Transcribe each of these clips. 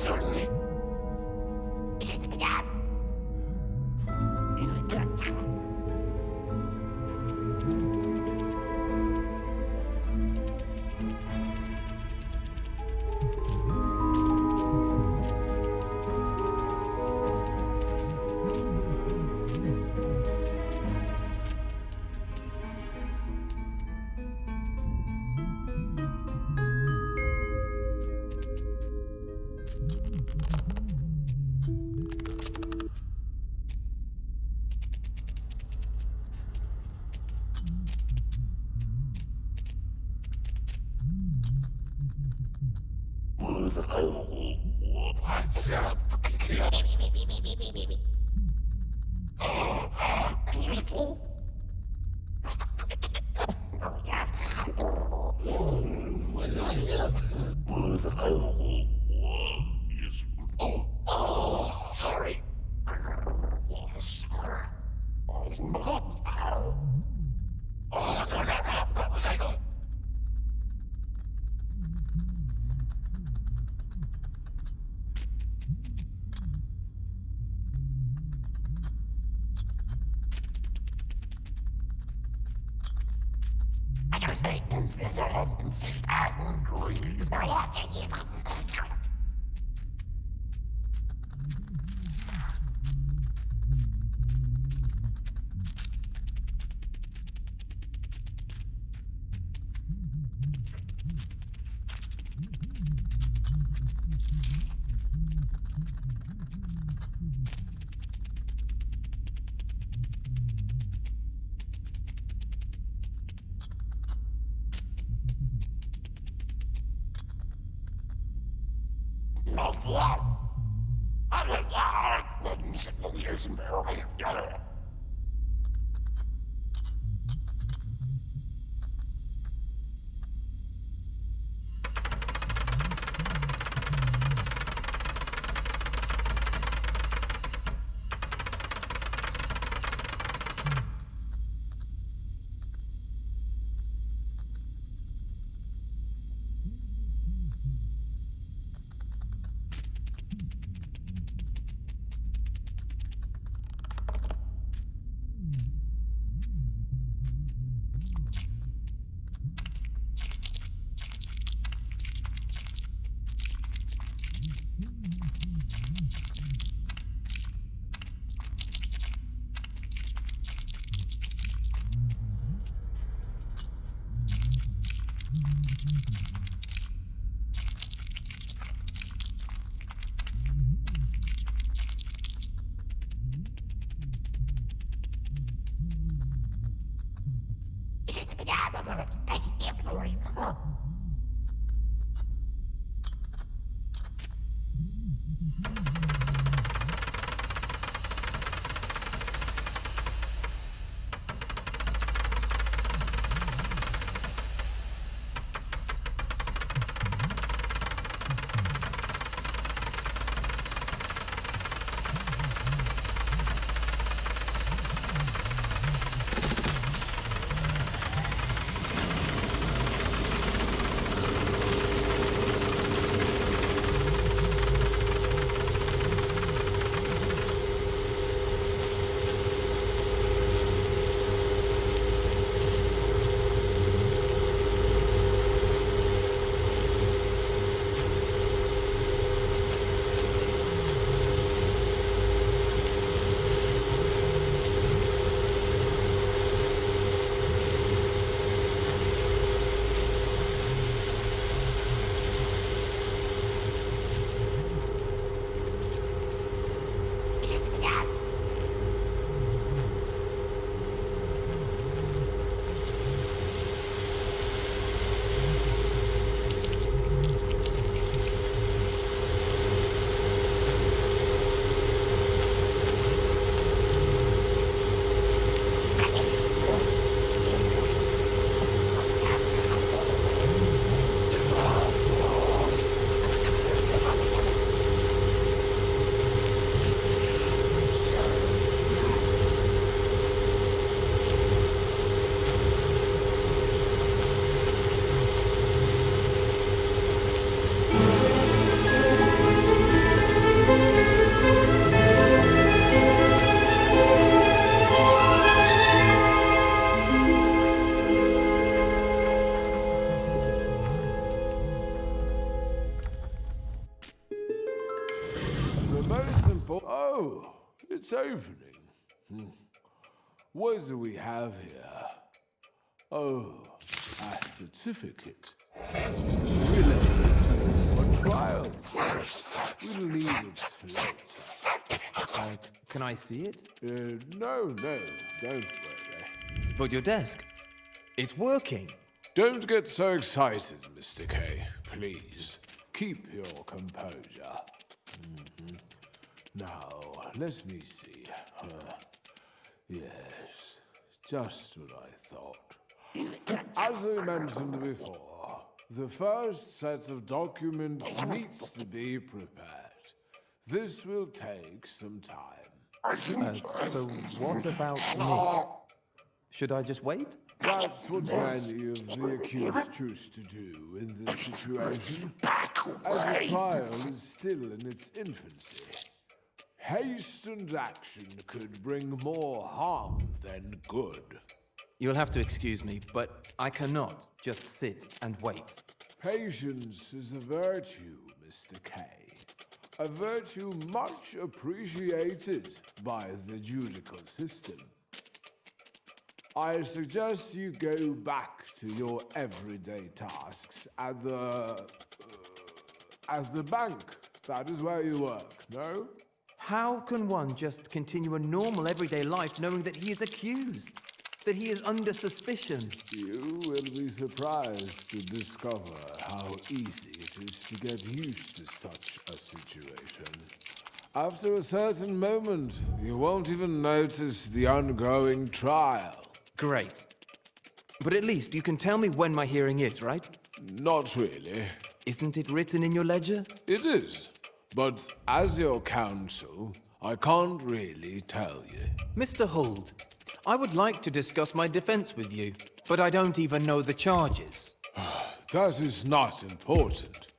Certainly. Sorry. Yes. It's opening. What do we have here? Oh, a certificate. Related to a trial. We'll need it later. Can I see it? No, don't worry. But your desk. It's working. Don't get so excited, Mr. K. Please, keep your composure. Now, let me see. Yes, just what I thought. As I mentioned before, the first set of documents needs to be prepared. This will take some time. So what about me? Should I just wait? That's what many of the accused choose to do in this situation, as the trial is still in its infancy. Hastened action could bring more harm than good. You'll have to excuse me, but I cannot just sit and wait. Patience is a virtue, Mr. K. A virtue much appreciated by the judicial system. I suggest you go back to your everyday tasks at the bank. That is where you work, no? How can one just continue a normal everyday life knowing that he is accused? That he is under suspicion? You will be surprised to discover how easy it is to get used to such a situation. After a certain moment, you won't even notice the ongoing trial. Great. But at least you can tell me when my hearing is, right? Not really. Isn't it written in your ledger? It is. But as your counsel, I can't really tell you. Mr. Huld, I would like to discuss my defense with you, but I don't even know the charges. That is not important.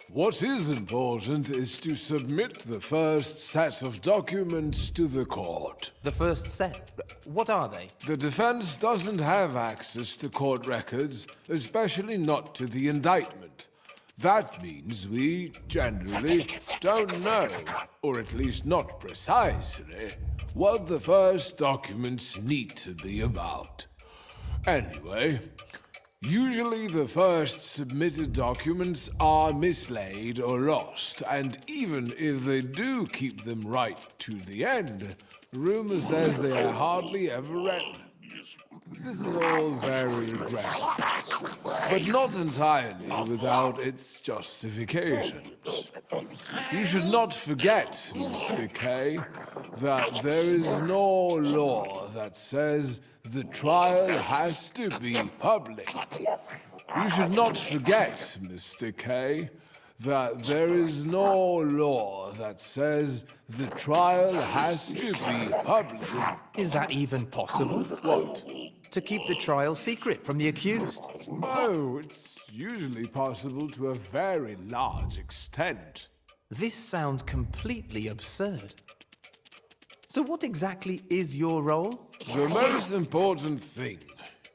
What is important is to submit the first set of documents to the court. The first set? What are they? The defense doesn't have access to court records, especially not to the indictment. That means we generally don't know, or at least not precisely, what the first documents need to be about. Anyway, usually the first submitted documents are mislaid or lost, and even if they do keep them right to the end, rumor says they are hardly ever read. This is all very regrettable, but not entirely without its justifications. You should not forget, Mr. K, that there is no law that says the trial has to be public. You should not forget, Mr. K, that there is no law that says the trial has to be public. Is that even possible? What? To keep the trial secret from the accused? Oh, it's usually possible to a very large extent. This sounds completely absurd. So what exactly is your role? The most important thing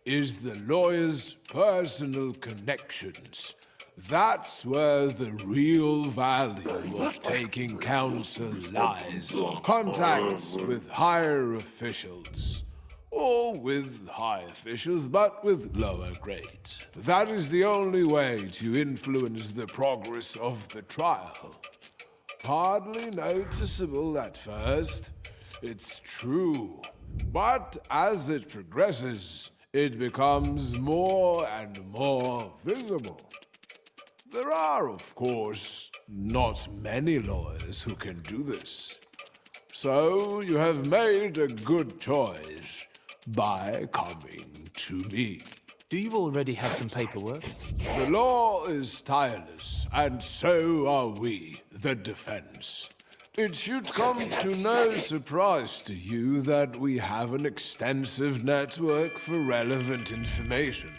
is the lawyer's personal connections. That's where the real value of taking counsel lies. Contacts with higher officials. Or with high officials, but with lower grades. That is the only way to influence the progress of the trial. Hardly noticeable at first, it's true. But as it progresses, it becomes more and more visible. There are, of course, not many lawyers who can do this. So you have made a good choice by coming to me. Do you already have some paperwork? The law is tireless, and so are we, the defense. It should come to no surprise to you that we have an extensive network for relevant information.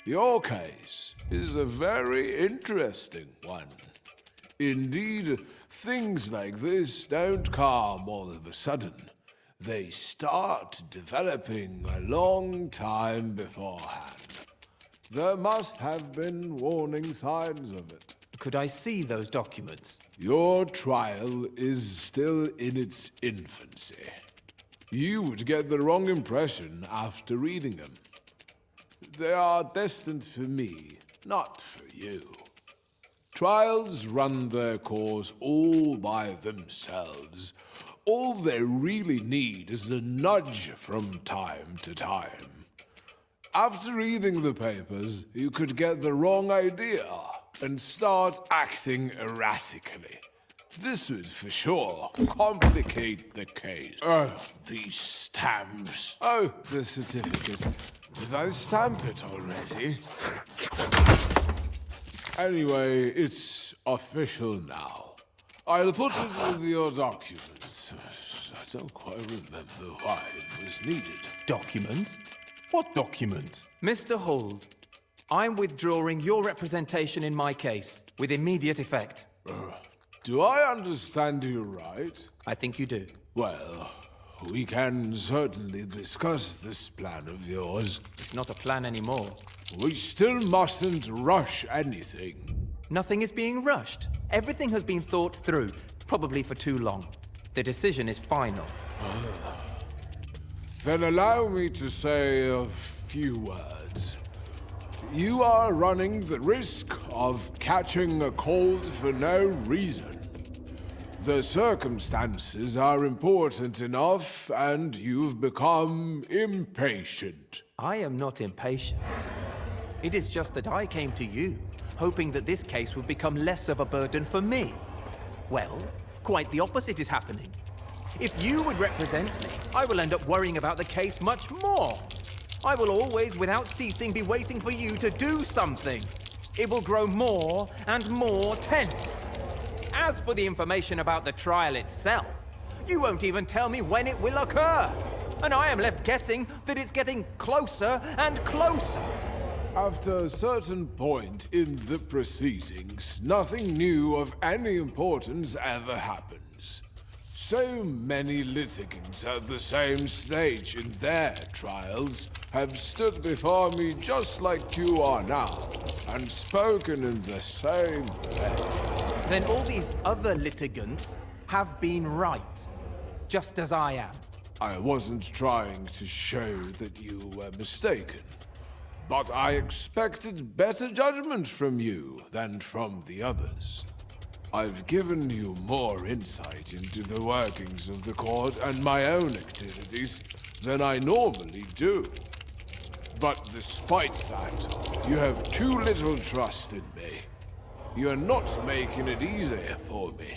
Your case is a very interesting one. Indeed, things like this don't come all of a sudden. They start developing a long time beforehand. There must have been warning signs of it. Could I see those documents? Your trial is still in its infancy. You would get the wrong impression after reading them. They are destined for me, not for you. Trials run their course all by themselves. All they really need is a nudge from time to time. After reading the papers, you could get the wrong idea and start acting erratically. This would for sure complicate the case. Oh, these stamps. Oh, the certificate. Did I stamp it already? Anyway, it's official now. I'll put it with your documents. I don't quite remember why it was needed. Documents? What documents? Mr. Hold, I'm withdrawing your representation in my case, with immediate effect. Do I understand you right? I think you do. Well, we can certainly discuss this plan of yours. It's not a plan anymore. We still mustn't rush anything. Nothing is being rushed. Everything has been thought through, probably for too long. The decision is final. Then allow me to say a few words. You are running the risk of catching a cold for no reason. The circumstances are important enough, and you've become impatient. I am not impatient. It is just that I came to you, hoping that this case would become less of a burden for me. Well, quite the opposite is happening. If you would represent me, I will end up worrying about the case much more. I will always, without ceasing, be waiting for you to do something. It will grow more and more tense. As for the information about the trial itself, you won't even tell me when it will occur. And I am left guessing that it's getting closer and closer. After a certain point in the proceedings, nothing new of any importance ever happens. So many litigants at the same stage in their trials have stood before me just like you are now, and spoken in the same way. Then all these other litigants have been right, just as I am. I wasn't trying to show that you were mistaken, but I expected better judgment from you than from the others. I've given you more insight into the workings of the court and my own activities than I normally do. But despite that, you have too little trust in me. You're not making it easier for me.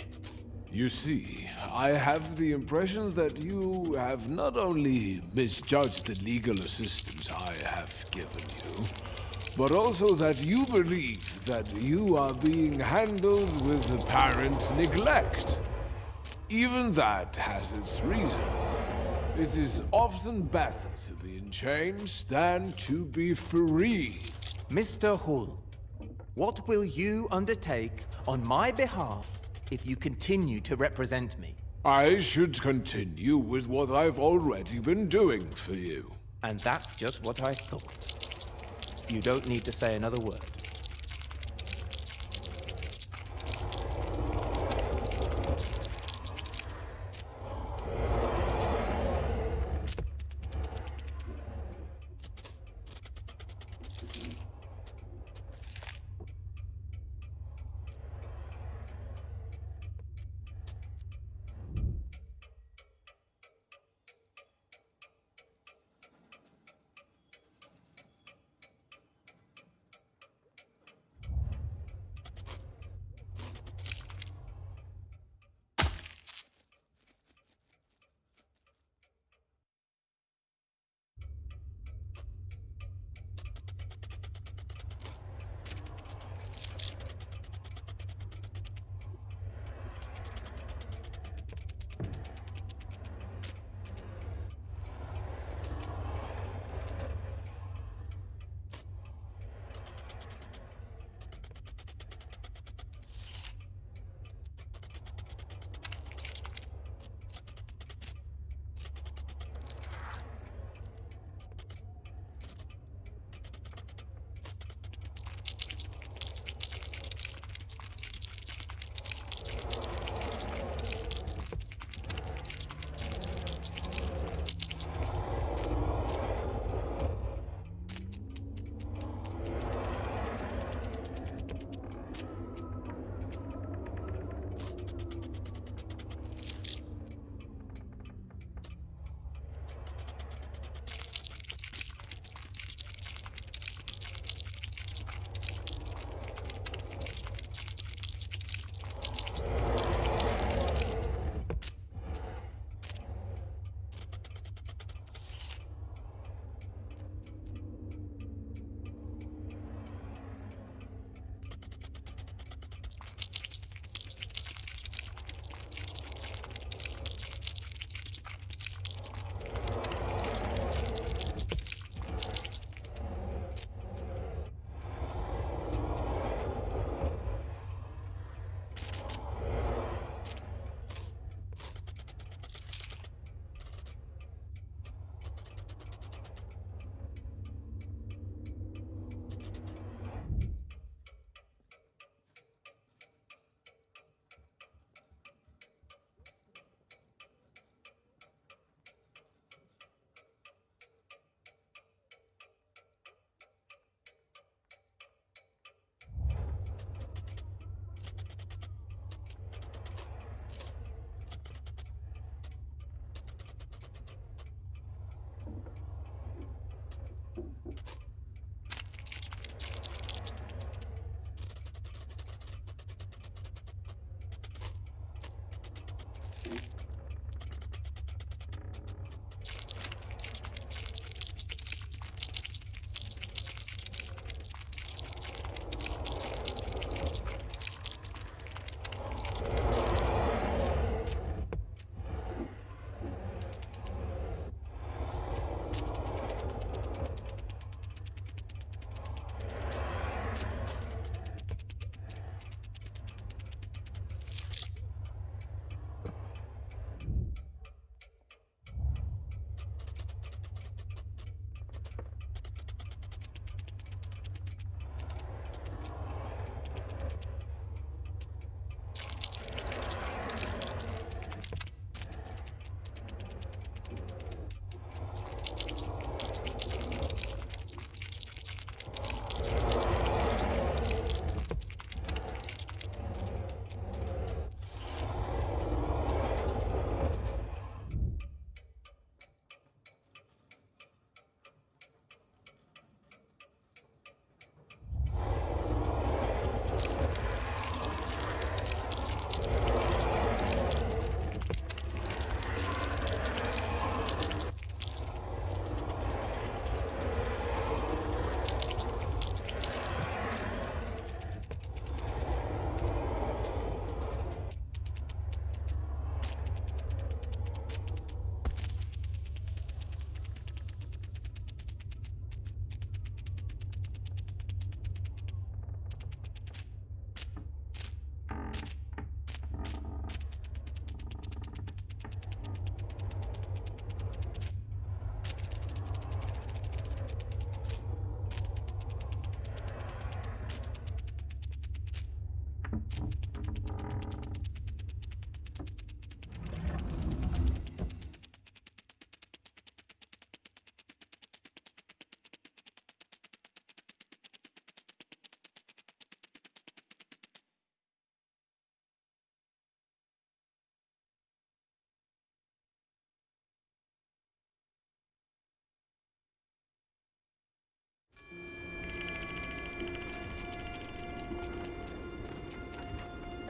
You see, I have the impression that you have not only misjudged the legal assistance I have given you, but also that you believe that you are being handled with apparent neglect. Even that has its reason. It is often better to be in chains than to be free. Mr. Hull, what will you undertake on my behalf if you continue to represent me? I should continue with what I've already been doing for you. And that's just what I thought. You don't need to say another word.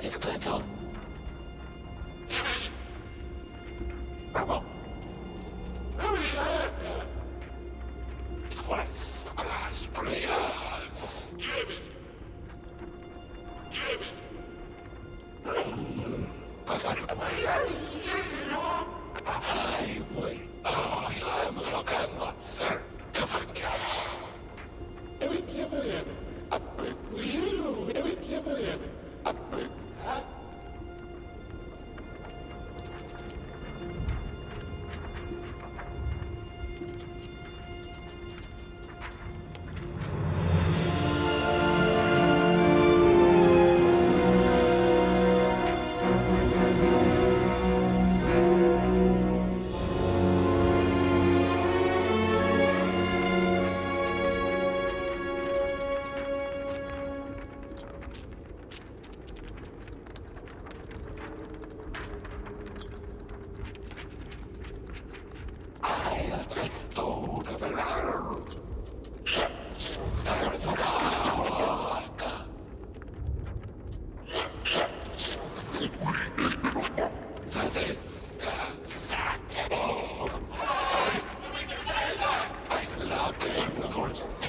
Certificata. Bravo. First class players. I am looking certificate. I'm looking for